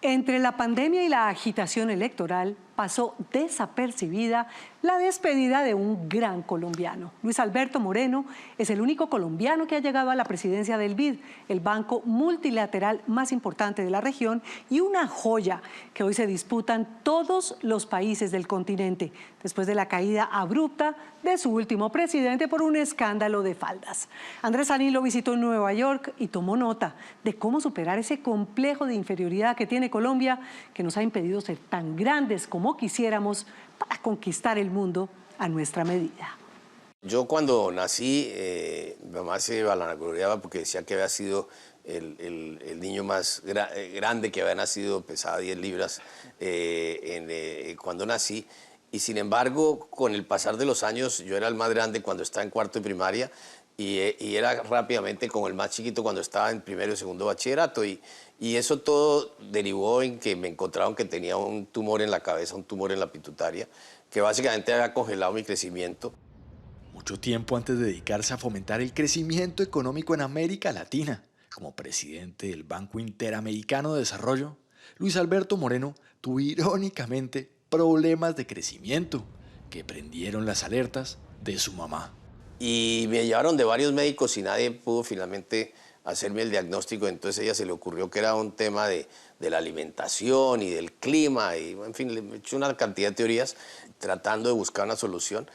Entre la pandemia y la agitación electoral pasó desapercibida la despedida de un gran colombiano. Luis Alberto Moreno es el único colombiano que ha llegado a la presidencia del BID, el banco multilateral más importante de la región y una joya que hoy se disputan todos los países del continente, después de la caída abrupta de su último presidente por un escándalo de faldas. Andrés Sanín lo visitó en Nueva York y tomó nota de cómo superar ese complejo de inferioridad que tiene Colombia, que nos ha impedido ser tan grandes como quisiéramos para conquistar el mundo a nuestra medida. Yo cuando nací, mi mamá se vanagloriaba porque decía que había sido el niño más grande, que había nacido, pesaba 10 libras cuando nací. Y sin embargo, con el pasar de los años, yo era el más grande cuando estaba en cuarto de primaria y era rápidamente como el más chiquito cuando estaba en primero y segundo bachillerato. Y eso todo derivó en que me encontraron que tenía un tumor en la cabeza, un tumor en la pituitaria, que básicamente había congelado mi crecimiento. Mucho tiempo antes de dedicarse a fomentar el crecimiento económico en América Latina, como presidente del Banco Interamericano de Desarrollo, Luis Alberto Moreno tuvo irónicamente problemas de crecimiento que prendieron las alertas de su mamá. Y me llevaron de varios médicos y nadie pudo finalmente hacerme el diagnóstico. Entonces a ella se le ocurrió que era un tema de la alimentación y del clima. Y en fin, le echó una cantidad de teorías tratando de buscar una solución.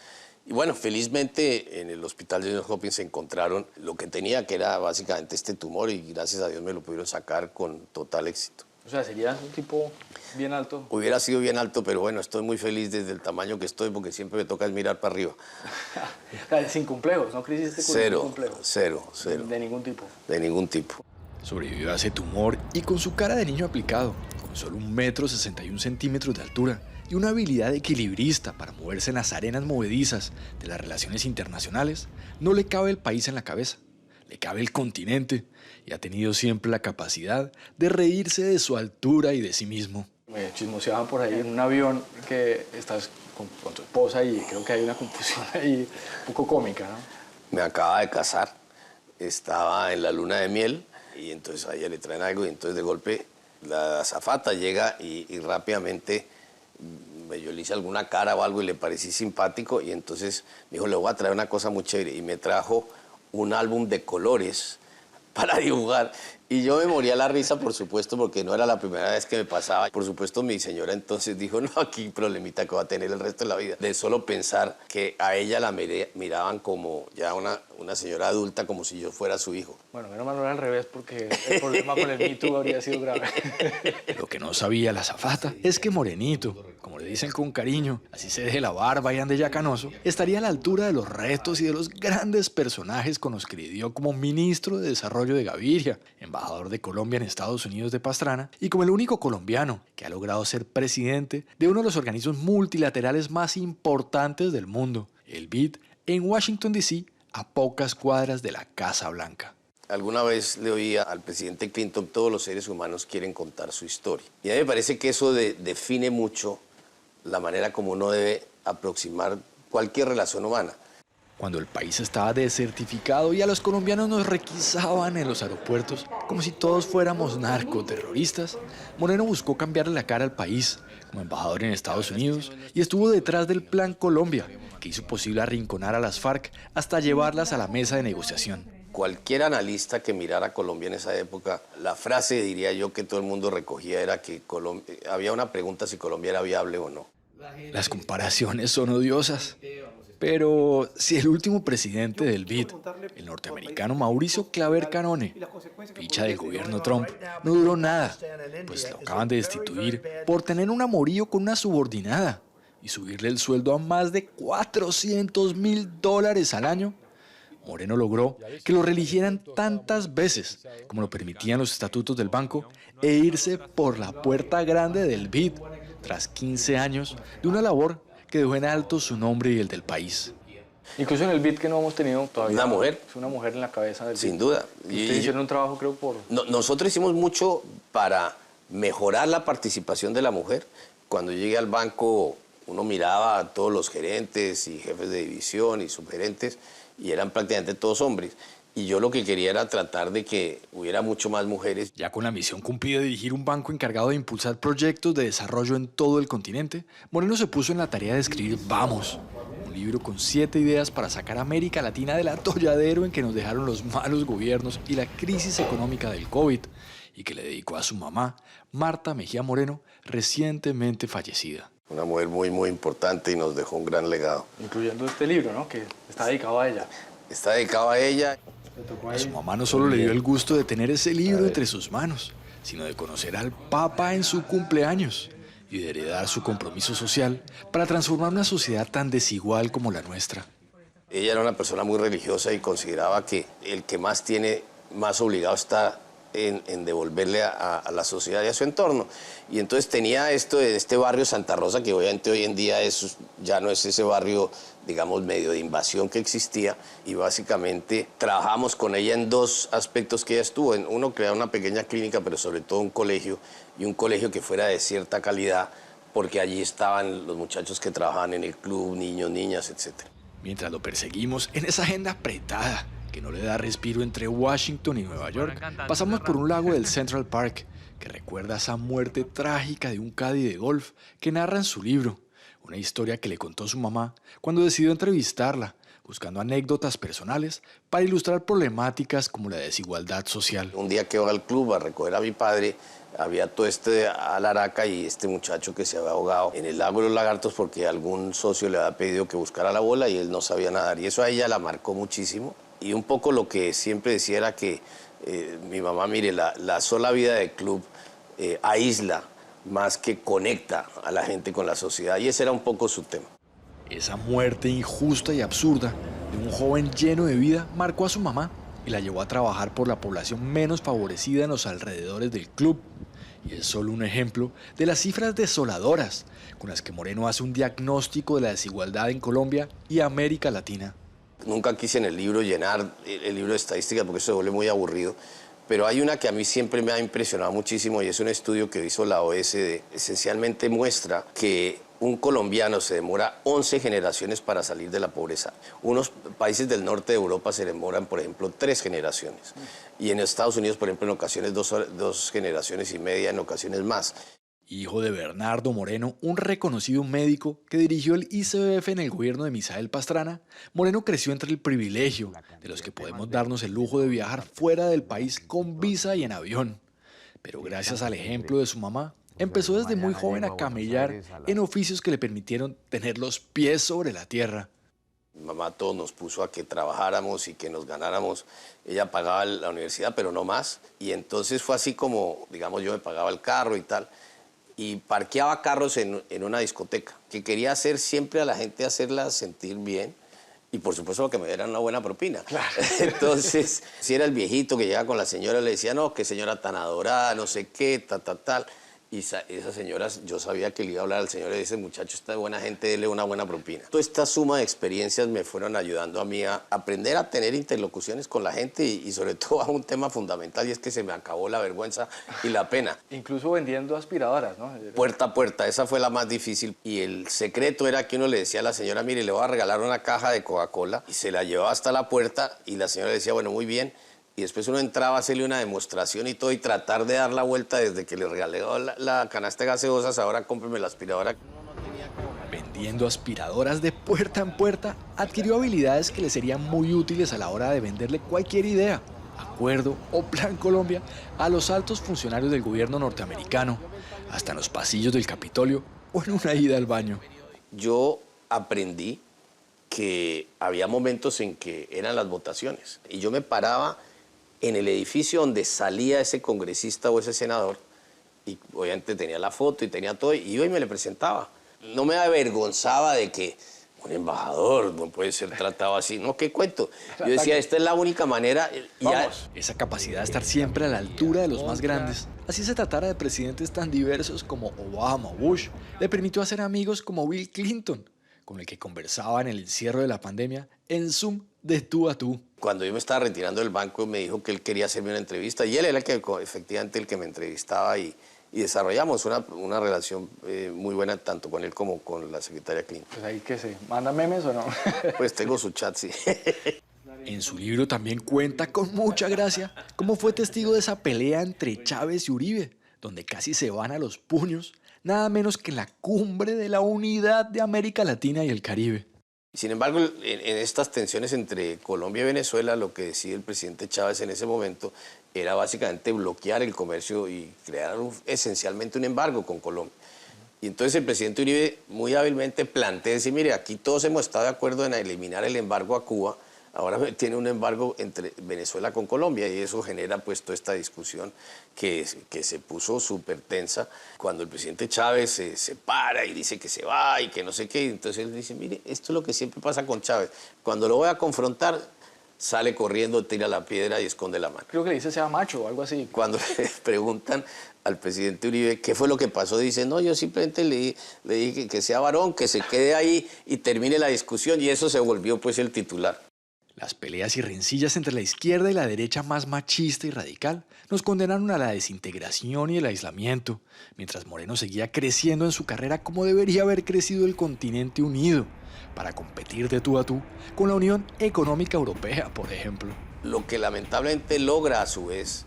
Y bueno, felizmente en el hospital de Johns Hopkins se encontraron lo que tenía, que era básicamente este tumor, y gracias a Dios me lo pudieron sacar con total éxito. O sea, ¿serías un tipo bien alto? Hubiera sido bien alto, pero bueno, estoy muy feliz desde el tamaño que estoy, porque siempre me toca es mirar para arriba. O sea, sin complejos, ¿no creciste con ningún complejo? Cero. ¿De ningún tipo? De ningún tipo. Sobrevivió a ese tumor y con su cara de niño aplicado, con solo 1,61 m de altura y una habilidad equilibrista para moverse en las arenas movedizas de las relaciones internacionales, no le cabe el país en la cabeza. Le cabe el continente y ha tenido siempre la capacidad de reírse de su altura y de sí mismo. Me chismoseaban por ahí en un avión que estás con tu esposa y creo que hay una confusión ahí un poco cómica, ¿no? Me acaba de casar, estaba en la luna de miel y entonces a ella le traen algo y entonces de golpe la azafata llega y rápidamente yo le hice alguna cara o algo y le parecí simpático y entonces me dijo, le voy a traer una cosa muy chévere y me trajo un álbum de colores para dibujar. Y yo me moría la risa, por supuesto, porque no era la primera vez que me pasaba. Por supuesto, mi señora entonces dijo, no, aquí problemita que va a tener el resto de la vida. De solo pensar que a ella la miraban como ya una señora adulta, como si yo fuera su hijo. Bueno, menos mal no era al revés, porque el problema con el Me Too habría sido grave. Lo que no sabía la azafata es que Morenito, como le dicen con cariño, así se deje la barba y ande ya canoso, estaría a la altura de los retos y de los grandes personajes con los que lidió como ministro de Desarrollo de Gaviria, embajador de Colombia en Estados Unidos de Pastrana, y como el único colombiano que ha logrado ser presidente de uno de los organismos multilaterales más importantes del mundo, el BID, en Washington, D.C., a pocas cuadras de la Casa Blanca. Alguna vez le oía al presidente Clinton, todos los seres humanos quieren contar su historia. Y a mí me parece que eso define mucho la manera como uno debe aproximar cualquier relación humana. Cuando el país estaba desertificado y a los colombianos nos requisaban en los aeropuertos como si todos fuéramos narcoterroristas, Moreno buscó cambiarle la cara al país como embajador en Estados Unidos y estuvo detrás del Plan Colombia, que hizo posible arrinconar a las FARC hasta llevarlas a la mesa de negociación. Cualquier analista que mirara a Colombia en esa época, la frase, diría yo, que todo el mundo recogía era que había una pregunta si Colombia era viable o no. Las comparaciones son odiosas, pero si el último presidente del BID, el norteamericano Mauricio Claver Canone, ficha del gobierno Trump, no duró nada, pues lo acaban de destituir por tener un amorío con una subordinada y subirle el sueldo a más de $400.000 al año, Moreno logró que lo reeligieran tantas veces como lo permitían los estatutos del banco e irse por la puerta grande del BID tras 15 años de una labor que dejó en alto su nombre y el del país. Incluso en el BID que no hemos tenido todavía. Una mujer. Es una mujer en la cabeza del BID. Sin duda. Ustedes hicieron un trabajo, creo, por... Nosotros hicimos mucho para mejorar la participación de la mujer. Cuando llegué al banco, uno miraba a todos los gerentes y jefes de división y subgerentes, y eran prácticamente todos hombres. y yo lo que quería era tratar de que hubiera mucho más mujeres. Ya con la misión cumplida de dirigir un banco encargado de impulsar proyectos de desarrollo en todo el continente, Moreno se puso en la tarea de escribir Vamos, un libro con 7 ideas para sacar a América Latina del atolladero en que nos dejaron los malos gobiernos y la crisis económica del COVID, y que le dedicó a su mamá, Marta Mejía Moreno, recientemente fallecida. Una mujer muy, muy importante y nos dejó un gran legado. Incluyendo este libro, ¿no? Que está dedicado a ella. Está dedicado a ella. A su mamá no solo le dio el gusto de tener ese libro entre sus manos, sino de conocer al Papa en su cumpleaños y de heredar su compromiso social para transformar una sociedad tan desigual como la nuestra. Ella era una persona muy religiosa y consideraba que el que más tiene, más obligado está en devolverle a la sociedad y a su entorno. Y entonces tenía esto de este barrio Santa Rosa, que obviamente hoy en día ya no es ese barrio, digamos, medio de invasión que existía, y básicamente trabajamos con ella en 2 aspectos que ella estuvo. En uno, crear una pequeña clínica, pero sobre todo un colegio, y un colegio que fuera de cierta calidad, porque allí estaban los muchachos que trabajaban en el club, niños, niñas, etc. Mientras lo perseguimos en esa agenda apretada que no le da respiro entre Washington y Nueva York, pasamos por un lago del Central Park que recuerda esa muerte trágica de un caddy de golf que narra en su libro, una historia que le contó su mamá cuando decidió entrevistarla, buscando anécdotas personales para ilustrar problemáticas como la desigualdad social. Un día que iba al club a recoger a mi padre, había todo este alaraca y este muchacho que se había ahogado en el lago de los lagartos porque algún socio le había pedido que buscara la bola y él no sabía nadar. Y eso a ella la marcó muchísimo. Y un poco lo que siempre decía era que mi mamá, mire, la sola vida de club aísla más que conecta a la gente con la sociedad. Y ese era un poco su tema. Esa muerte injusta y absurda de un joven lleno de vida marcó a su mamá y la llevó a trabajar por la población menos favorecida en los alrededores del club. Y es solo un ejemplo de las cifras desoladoras con las que Moreno hace un diagnóstico de la desigualdad en Colombia y América Latina. Nunca quise en el libro llenar el libro de estadísticas porque eso se vuelve muy aburrido, pero hay una que a mí siempre me ha impresionado muchísimo y es un estudio que hizo la OECD. Esencialmente muestra que un colombiano se demora 11 generaciones para salir de la pobreza. Unos países del norte de Europa se demoran, por ejemplo, 3 generaciones. Y en Estados Unidos, por ejemplo, en ocasiones 2 generaciones y media, en ocasiones más. Hijo de Bernardo Moreno, un reconocido médico que dirigió el ICBF en el gobierno de Misael Pastrana, Moreno creció entre el privilegio de los que podemos darnos el lujo de viajar fuera del país con visa y en avión. Pero gracias al ejemplo de su mamá, empezó desde muy joven a camellar en oficios que le permitieron tener los pies sobre la tierra. Mi mamá todos nos puso a que trabajáramos y que nos ganáramos. Ella pagaba la universidad, pero no más. Y entonces fue así como, digamos, yo me pagaba el carro y tal. Y parqueaba carros en una discoteca, que quería hacer siempre a la gente, hacerla sentir bien. Y por supuesto que me dieran una buena propina. Claro. Entonces, si era el viejito que llegaba con la señora, le decía, no, qué señora tan adorada, no sé qué, tal. Y esa señora, yo sabía que le iba a hablar al señor y le dice, muchacho, esta buena gente, dele una buena propina. Toda esta suma de experiencias me fueron ayudando a mí a aprender a tener interlocuciones con la gente y sobre todo a un tema fundamental, y es que se me acabó la vergüenza y la pena. Incluso vendiendo aspiradoras, ¿no? Puerta a puerta, esa fue la más difícil. Y el secreto era que uno le decía a la señora, mire, le voy a regalar una caja de Coca-Cola, y se la llevaba hasta la puerta y la señora le decía, bueno, muy bien. Y después uno entraba a hacerle una demostración y todo, y tratar de dar la vuelta desde que le regalé la canasta de gaseosas, ahora cómpreme la aspiradora. Vendiendo aspiradoras de puerta en puerta, adquirió habilidades que le serían muy útiles a la hora de venderle cualquier idea, acuerdo o plan Colombia a los altos funcionarios del gobierno norteamericano, hasta en los pasillos del Capitolio o en una ida al baño. Yo aprendí que había momentos en que eran las votaciones, y yo me paraba en el edificio donde salía ese congresista o ese senador, y obviamente tenía la foto y tenía todo, y iba y me le presentaba. No me avergonzaba de que un embajador no puede ser tratado así. No, ¿qué cuento? Yo decía, esta es la única manera. Esa capacidad de estar siempre a la altura de los más grandes, así se tratara de presidentes tan diversos como Obama o Bush, le permitió hacer amigos como Bill Clinton, con el que conversaba en el encierro de la pandemia en Zoom de tú a tú. Cuando yo me estaba retirando del banco, me dijo que él quería hacerme una entrevista, y él era efectivamente el que me entrevistaba, y desarrollamos una relación muy buena tanto con él como con la secretaria Clinton. Pues ahí que se manda memes o no. Pues tengo su chat, sí. En su libro también cuenta con mucha gracia cómo fue testigo de esa pelea entre Chávez y Uribe, donde casi se van a los puños, nada menos que en la cumbre de la unidad de América Latina y el Caribe. Sin embargo, en estas tensiones entre Colombia y Venezuela, lo que decide el presidente Chávez en ese momento era básicamente bloquear el comercio y crear esencialmente un embargo con Colombia. Y entonces el presidente Uribe muy hábilmente plantea decir, mire, aquí todos hemos estado de acuerdo en eliminar el embargo a Cuba, ahora tiene un embargo entre Venezuela con Colombia y eso genera pues toda esta discusión que se puso súper tensa cuando el presidente Chávez se para y dice que se va y que no sé qué. Entonces él dice, mire, esto es lo que siempre pasa con Chávez. Cuando lo voy a confrontar, sale corriendo, tira la piedra y esconde la mano. Creo que le dice sea macho o algo así. Cuando le preguntan al presidente Uribe qué fue lo que pasó, dice, no, yo simplemente le dije que sea varón, que se quede ahí y termine la discusión, y eso se volvió pues el titular. Las peleas y rencillas entre la izquierda y la derecha más machista y radical nos condenaron a la desintegración y el aislamiento, mientras Moreno seguía creciendo en su carrera como debería haber crecido el continente unido, para competir de tú a tú con la Unión Económica Europea, por ejemplo. Lo que lamentablemente logra a su vez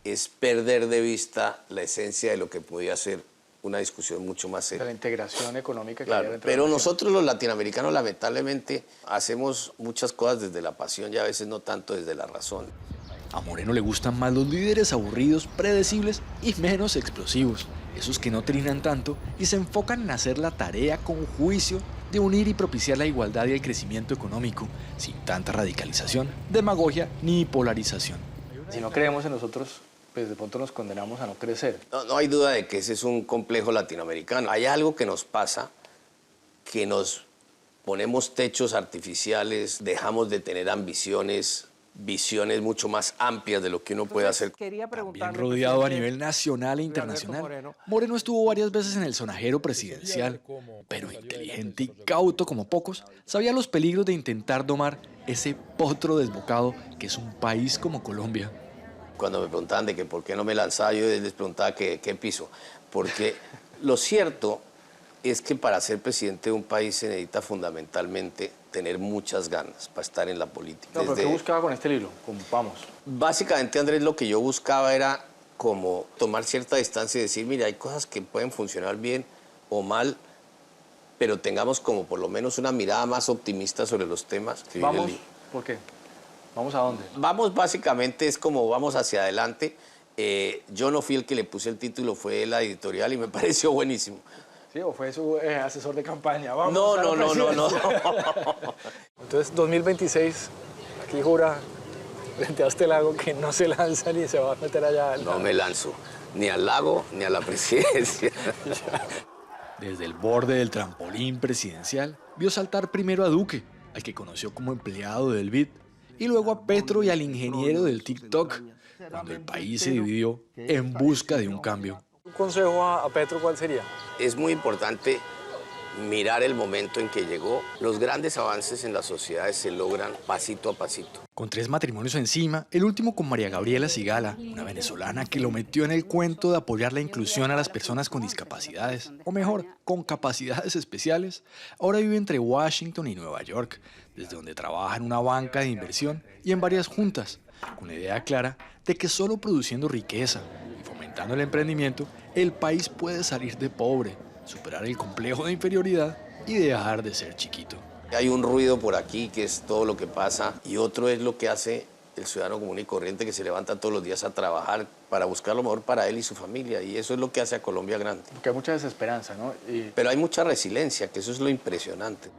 es perder de vista la esencia de lo que podía ser una discusión mucho más De la seria. integración económica que Claro, había dentro pero de la nación. nosotros los latinoamericanos lamentablemente hacemos muchas cosas desde la pasión y a veces no tanto desde la razón. A Moreno le gustan más los líderes aburridos, predecibles y menos explosivos, esos que no trinan tanto y se enfocan en hacer la tarea con juicio de unir y propiciar la igualdad y el crecimiento económico, sin tanta radicalización, demagogia ni polarización. Si no creemos en nosotros, pues de pronto nos condenamos a no crecer. No hay duda de que ese es un complejo latinoamericano. Hay algo que nos pasa, que nos ponemos techos artificiales, dejamos de tener ambiciones, visiones mucho más amplias de lo que uno puede hacer. Quería Bien preguntarle, rodeado a presidente, nivel nacional e Luis Alberto internacional, Moreno estuvo varias veces en el sonajero presidencial, pero inteligente y cauto como pocos, sabía los peligros de intentar domar ese potro desbocado que es un país como Colombia. Cuando me preguntaban de que por qué no me lanzaba, yo les preguntaba qué piso. Porque lo cierto es que para ser presidente de un país se necesita fundamentalmente tener muchas ganas para estar en la política. No, pero ¿qué buscaba con este libro? Como, vamos. Básicamente, Andrés, lo que yo buscaba era como tomar cierta distancia y decir, mira, hay cosas que pueden funcionar bien o mal, pero tengamos como por lo menos una mirada más optimista sobre los temas. Vamos, ¿por qué? ¿Vamos a dónde? Vamos básicamente es como vamos hacia adelante. Yo no fui el que le puse el título, fue la editorial y me pareció buenísimo. ¿Sí? ¿O fue su asesor de campaña? Vamos No, a la no. presidencia. Entonces, 2026, aquí jura frente a este lago que no se lanza ni se va a meter allá. No me lanzo ni al lago ni a la presidencia. Desde el borde del trampolín presidencial, vio saltar primero a Duque, al que conoció como empleado del BID, y luego a Petro y al ingeniero del TikTok, cuando el país se dividió en busca de un cambio. ¿Un consejo a Petro cuál sería? Es muy importante mirar el momento en que llegó. Los grandes avances en las sociedades se logran pasito a pasito. Con 3 matrimonios encima, el último con María Gabriela Cigala, una venezolana que lo metió en el cuento de apoyar la inclusión a las personas con discapacidades, o mejor, con capacidades especiales, ahora vive entre Washington y Nueva York, desde donde trabaja en una banca de inversión y en varias juntas, con la idea clara de que solo produciendo riqueza y fomentando el emprendimiento, el país puede salir de pobre, superar el complejo de inferioridad y dejar de ser chiquito. Hay un ruido por aquí que es todo lo que pasa y otro es lo que hace el ciudadano común y corriente que se levanta todos los días a trabajar para buscar lo mejor para él y su familia, y eso es lo que hace a Colombia grande. Porque hay mucha desesperanza, ¿no? Pero hay mucha resiliencia, que eso es lo impresionante.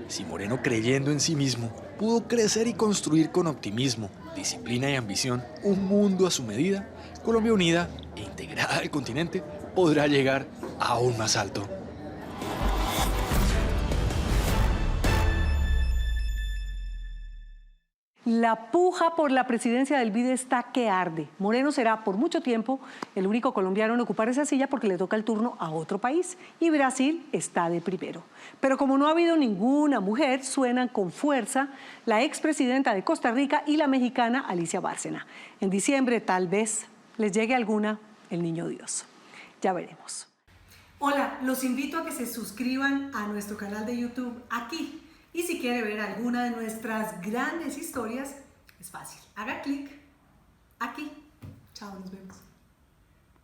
Si Moreno, creyendo en sí mismo, pudo crecer y construir con optimismo, disciplina y ambición un mundo a su medida, Colombia unida e integrada al continente podrá llegar aún más alto. La puja por la presidencia del BID está que arde. Moreno será por mucho tiempo el único colombiano en ocupar esa silla porque le toca el turno a otro país y Brasil está de primero. Pero como no ha habido ninguna mujer, suenan con fuerza la expresidenta de Costa Rica y la mexicana Alicia Bárcena. En diciembre tal vez les llegue alguna el niño Dios. Ya veremos. Hola, los invito a que se suscriban a nuestro canal de YouTube aquí Y si quiere ver alguna de nuestras grandes historias, es fácil. Haga clic aquí. Chao, nos vemos.